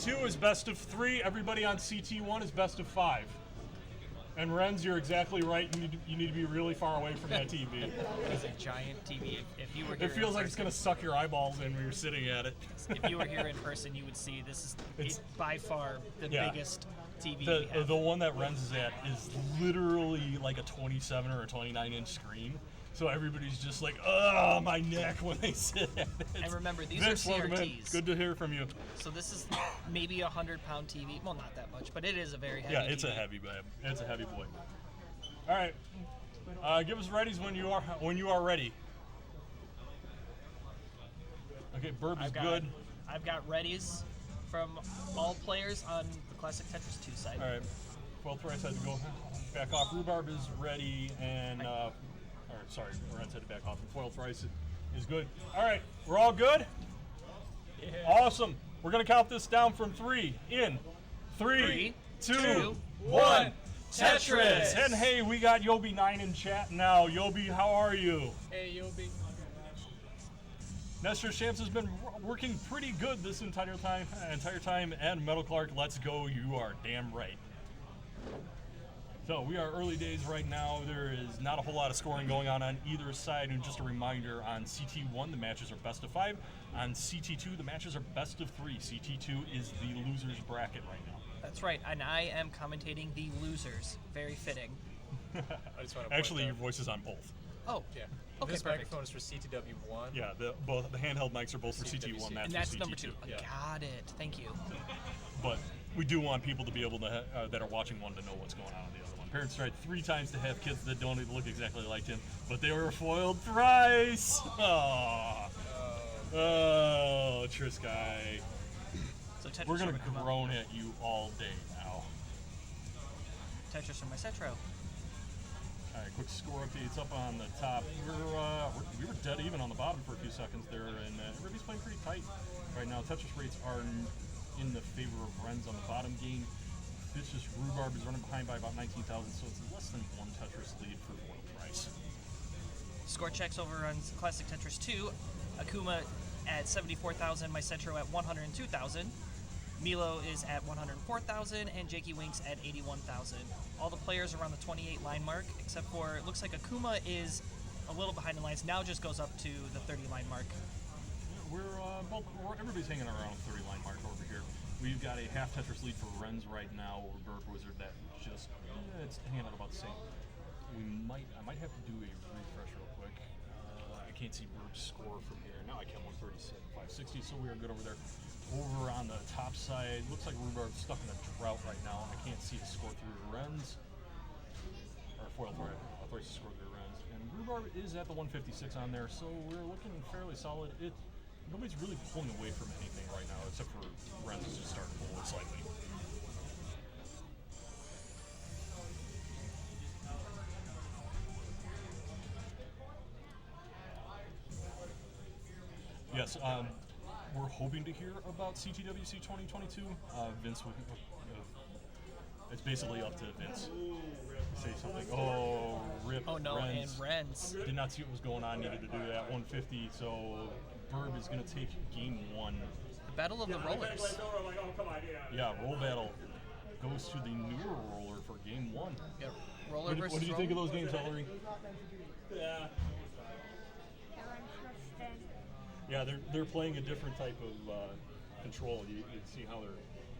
CT2 is best of 3. Everybody on CT1 is best of 5. And Renz, you're exactly right. You need to be really far away from that TV. It's a giant TV. If you were here It feels like it's going to suck your eyeballs in when you're sitting at it. If you were here in person, you would see this is by far the biggest TV we have. The one that Renz is at is literally like a 27 or a 29-inch screen. So everybody's just like, oh, my neck when they sit at it. And remember, these Vince, are CRTs. Good to hear from you. So this is maybe a 100-pound TV. Well, not that much, but it is a very heavy Yeah, it's TV. a heavy babe. It's a heavy boy. All right. Give us readies when you are ready. Okay, Burb is good. I've got readies from all players on the Classic Tetris 2 side. All right. 12th Rice had to go back off. Rhubarb is ready, and Lorenz had to back off. And Foiled Rice is good. All right, we're all good? Yeah. Awesome. We're going to count this down from 3. In 3, 2, 1. Tetris! And hey, we got Yobi9 in chat now. Yobi, how are you? Hey, Yobi. Nestor Shams has been working pretty good this entire time, and Metal Clark, let's go. You are damn right. So we are early days right now. There is not a whole lot of scoring going on either side. And just a reminder, on CT1, the matches are best of 5. On CT2, the matches are best of 3. CT2 is the loser's bracket right now. That's right, and I am commentating the losers. Very fitting. I just want to Actually, point your voice is on both. Oh, yeah. Okay, This perfect. microphone is for CTW1. Yeah, the handheld mics are both for CT1. And for that's CT2. number 2. Yeah. Got it. Thank you. But we do want people to be able to that are watching one to know what's going on in the other one. Parents tried 3 times to have kids that don't even look exactly like him, but they were foiled thrice. Oh, Trisky. So Tetris We're gonna from Akuma. groan at you all day now. Tetris from my Cetro. All right, quick score updates up on the top. We were dead even on the bottom for a few seconds there, and everybody's playing pretty tight right now. Tetris rates are in the favor of Renz on the bottom game. Vicious Rhubarb is running behind by about 19,000, so it's less than 1 Tetris lead for Foiled Rice. Score checks over on Classic Tetris 2. Akuma at 74,000, my Cetro at 102,000. Milo is at 104,000, and Jakey Winks at 81,000. All the players are around the 28 line mark, except for it looks like Akuma is a little behind the lines. Now just goes up to the 30 line mark. Everybody's hanging around the 30 line mark over here. We've got a half Tetris lead for Renz right now over Burp Wizard. That just it's hanging out about the same. I might have to do a refresh real quick. I can't see Burp's score from here. Now I can 137, 560, so we are good over there. Over on the top side, looks like Rhubarb's stuck in a drought right now. I can't see the score through Renz. Or Foiled Rice, I thought you scored through Renz. And Rhubarb is at the 156 on there, so we're looking fairly solid. Nobody's really pulling away from anything right now, except for Renz is just starting to pull it slightly. Yes, we're hoping to hear about CTWC 2022. Vince, it's basically up to Vince. Say something. Oh, rip. Oh no, Renz. and Renz. Did not see what was going on. Needed to do that. 150. So Burb is going to take game 1. The Battle of the Rollers. Yeah, roll battle goes to the newer roller for game 1. Yeah, roller versus What did you think of those games, Ellery? Yeah. Yeah, they're playing a different type of control. You see how they're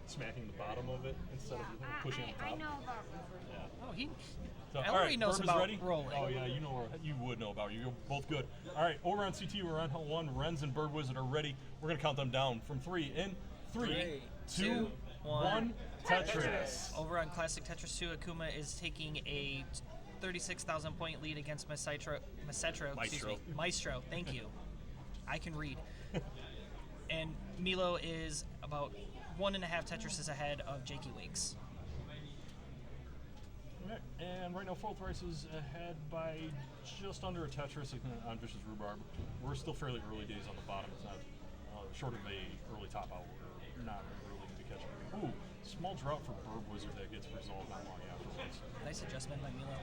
smacking the bottom of it instead of pushing the top. I know about Yeah. Oh, So, Ellery all right, knows Burb is about ready? rolling. Oh yeah, you would know about it. You're both good. All right, over on CT, we're on 1. Renz and Bird Wizard are ready. We're gonna count them down from 3. In 3, 2, 1. Tetris. Over on Classic Tetris 2, Akuma is taking a 36,000 point lead against Maestro. Maestro, thank you. I can read. And Milo is about 1.5 Tetrises ahead of Jakey Winks. Okay. And right now, Foiled Rice is ahead by just under a Tetris on Vicious Rhubarb. We're still fairly early days on the bottom. It's not short of a early top out. We're not really going to be catching. Ooh, small drought for Bird Wizard that gets resolved not long afterwards. Nice adjustment by Milo.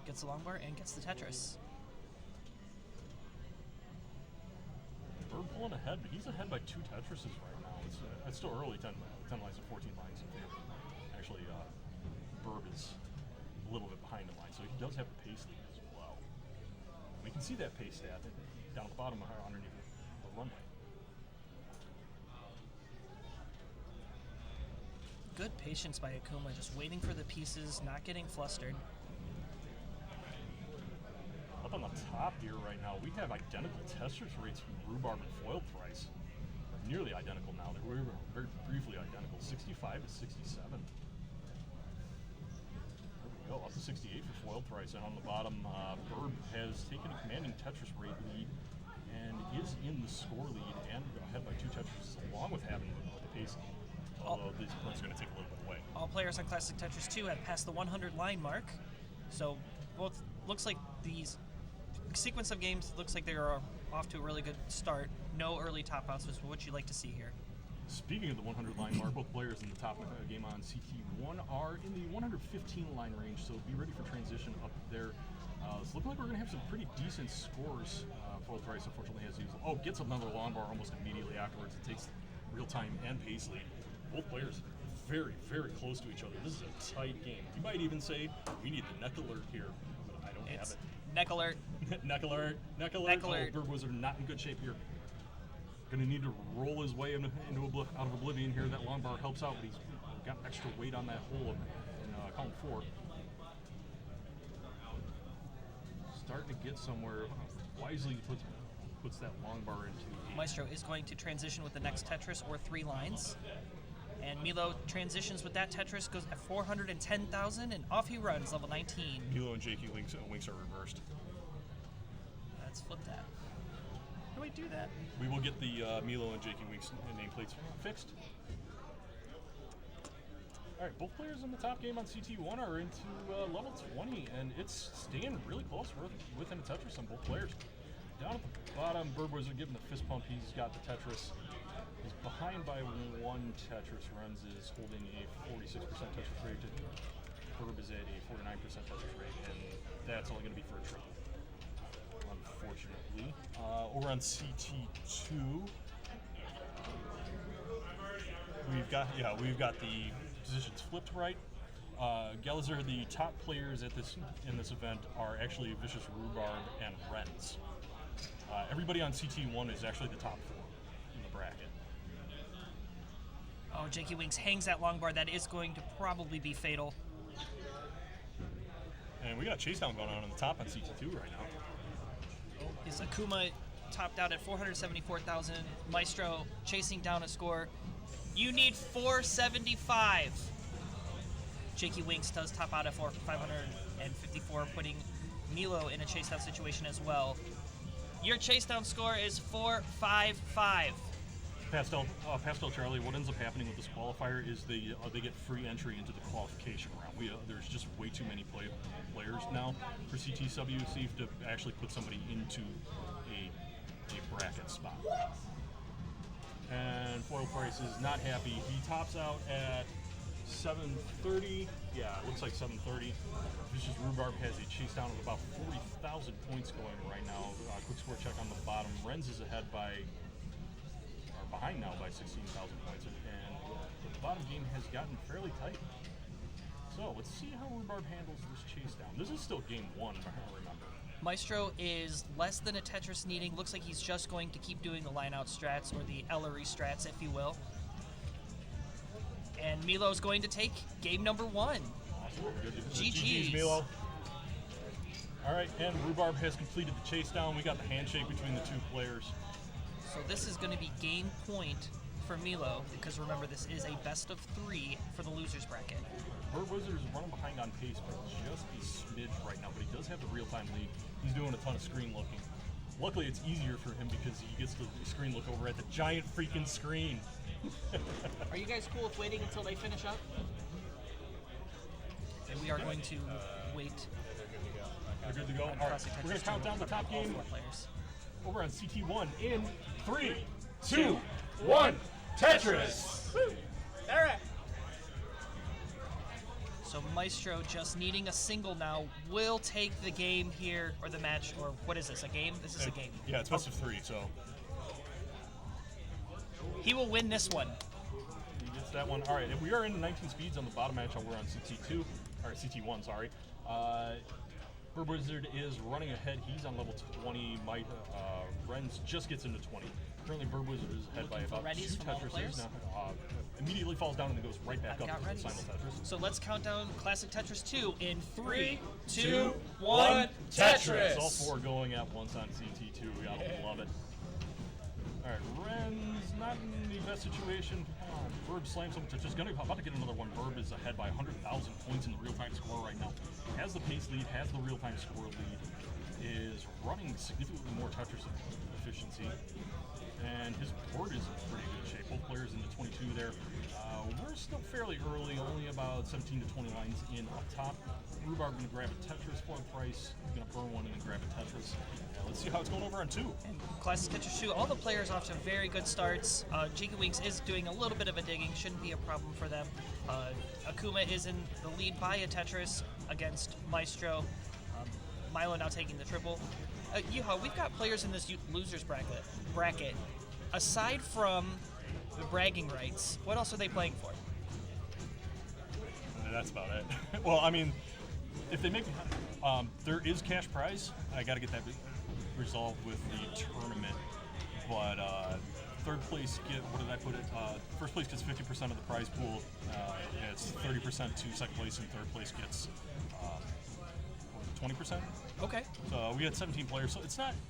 Gets the longbar and gets the Tetris. Bird pulling ahead, but he's ahead by 2 Tetrises right now. It's still early, 10 lines and 14 lines in favor. Actually, Burb is a little bit behind the line, so he does have a pace lead as well. We can see that pace stat down at the bottom underneath the runway. Good patience by Akuma, just waiting for the pieces, not getting flustered. Up on the top here right now, we have identical Tetris rates from Rhubarb and Foiled Thrice. Nearly identical now. They were very briefly identical, 65 to 67. There we go, up to 68 for Foiled Thrice. And on the bottom, Burb has taken a commanding Tetris rate lead and is in the score lead and ahead by 2 Tetris, along with having the pace lead. Although this one's going to take a little bit away. All players on Classic Tetris 2 have passed the 100 line mark, so both looks like these sequence of games looks like they are off to a really good start. No early top outs is what you like to see here. Speaking of the 100 line mark, both players in the top game on CT1 are in the 115 line range, so be ready for transition up there. It's looking like we're going to have some pretty decent scores. Foiled Thrice unfortunately has to use. Gets another long bar almost immediately afterwards. It takes real time and pace lead. Both players very, very close to each other. This is a tight game. You might even say we need the neck alert here, but I don't have it. Neck alert. Neck alert. Neck alert. Neck alert. Burb Wizard not in good shape here. Going to need to roll his way out of oblivion here. That long bar helps out, but he's got extra weight on that hole in column 4. Starting to get somewhere. Wisely puts that long bar into the Maestro is going to transition with the next Tetris or 3 lines. And Milo transitions with that Tetris, goes at 410,000, and off he runs, level 19. Milo and Jakey Winks are reversed. Let's flip that. How do we do that? We will get the Milo and Jakey Winks nameplates fixed. All right, both players in the top game on CT1 are into level 20, and it's staying really close within a Tetris on both players. Down at the bottom, Burb Wizard giving the fist pump. He's got the Tetris. He's behind by 1 Tetris. Renz is holding a 46% Tetris rate. Burb is at a 49% Tetris rate, and that's only going to be for a triple, unfortunately. Over on CT2, we've got the positions flipped right. Gelzer, the top players in this event are actually Vicious Rhubarb and Renz. Everybody on CT1 is actually the top 4 in the bracket. Oh, Jakey Winks hangs that long bar. That is going to probably be fatal. And we got a chase down going on the top on CT2 right now. Is Akuma topped out at 474,000. Maestro chasing down a score. You need 475. Jakey Winks does top out at 554, putting Milo in a chase down situation as well. Your chase down score is 455. Pastel Charlie, what ends up happening with this qualifier is they get free entry into the qualification round. There's just way too many players now for CTWC to actually put somebody into a bracket spot. And Foil Price is not happy. He tops out at 730. Yeah, it looks like 730. Vicious Rhubarb has a chase down of about 40,000 points going right now. Quick score check on the bottom. Renz is behind now by 16,000 points, and the bottom game has gotten fairly tight. So let's see how Rhubarb handles this chase down. This is still game 1, if I remember. Maestro is less than a Tetris needing. Looks like he's just going to keep doing the line out strats, or the Ellery strats, if you will. And Milo's going to take game number 1. GG's, Milo. All right, and Rhubarb has completed the chase down. We got the handshake between the 2 players. So this is going to be game point for Milo, because remember, this is a best of 3 for the losers bracket. Burb Wizard is running behind on pace by just a smidge right now, but he does have the real-time lead. He's doing a ton of screen looking. Luckily, it's easier for him because he gets to screen look over at the giant freaking screen. Are you guys cool with waiting until they finish up? And we are going to wait. They're good to go. All right, we're going to count down the top game over on CT1 in 3, 2, 1, Tetris! All right. So Maestro, just needing a single now, will take the game here, or the match, or what is this, a game? This is a game. Yeah, it's best of 3, so. He will win this one. He gets that one. All right, if we are in 19 speeds on the bottom match, we're on CT2, or CT1, sorry. Bird Wizard is running ahead. He's on level 20. Renz just gets into 20. Currently, Bird Wizard is ahead by about 2 Tetrises. Now, immediately falls down and then goes right back up to the Simul Tetris. So let's count down Classic Tetris 2 in 3, 2, 2, 1, 1, Tetris! All 4 going at once on CT2. We gotta love it. All right, Ren's not in the best situation. Burb slams him. Just about to get another one. Burb is ahead by 100,000 points in the real-time score right now. Has the pace lead, has the real-time score lead, is running significantly more Tetris efficiency, and his board is in pretty good shape. Both players into 22 there. We're still fairly early, only about 17 to 20 lines in up top. Rhubarb going to grab a Tetris for the price. He's going to burn one and then grab a Tetris. Let's see how it's going over on 2. And Classic Tetris 2, all the players off to very good starts. Jakey Winks is doing a little bit of a digging, shouldn't be a problem for them. Akuma is in the lead by a Tetris against Maestro. Milo now taking the triple. Yuha, we've got players in this losers bracket. Aside from the bragging rights, what else are they playing for? That's about it. Well, I mean, if they make, there is cash prize. I got to get that resolved with the tournament. But third place what did I put it? First place gets 50% of the prize pool. It's 30% to second place, and third place gets 20%. Okay. So we had 17 players. So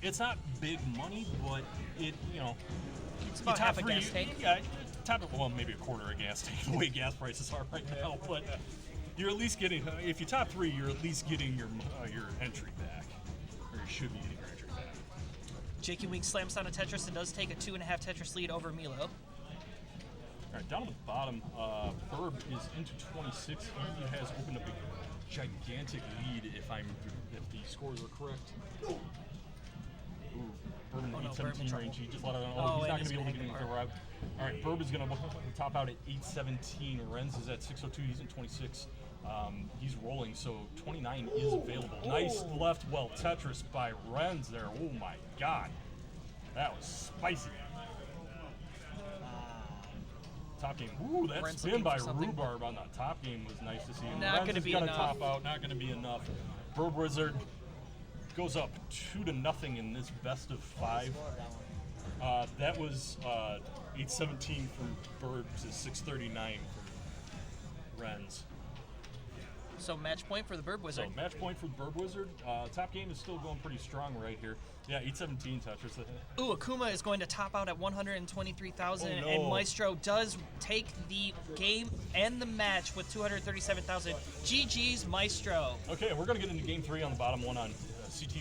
it's not big money, but it's about half a gas tank. Yeah, well, maybe a quarter of gas tank the way gas prices are right now. But you're at least getting, if you top 3, you're at least getting your entry back, or you should be getting your entry back. Jakey Wink slams down a Tetris and does take a 2.5 Tetris lead over Milo. All right, down at the bottom, Burb is into 26. He has opened up a gigantic lead if the scores are correct. Ooh, Burb in the 817 range. He just let it out. He's not going to be able to get anything right. All right, Burb is going to top out at 817. Renz is at 602. He's in 26. He's rolling, so 29 is available. Nice left well Tetris by Renz there. Oh my God, that was spicy. Top game. Ooh, that Ren's spin by something. Rhubarb on the top game was nice to see. Not going to be enough. Top out. Not going to be enough. Bird Wizard goes up 2-0 in this best of 5. That was 817 from Bird to 639 from Renz. So match point for the Bird Wizard. So match point for the Bird Wizard. Top game is still going pretty strong right here. Yeah, 817 Tetris. Ooh, Akuma is going to top out at 123,000, Oh, no. and Maestro does take the game and the match with 237,000. GG's, Maestro. Okay, we're going to get into game 3 on the bottom one on CT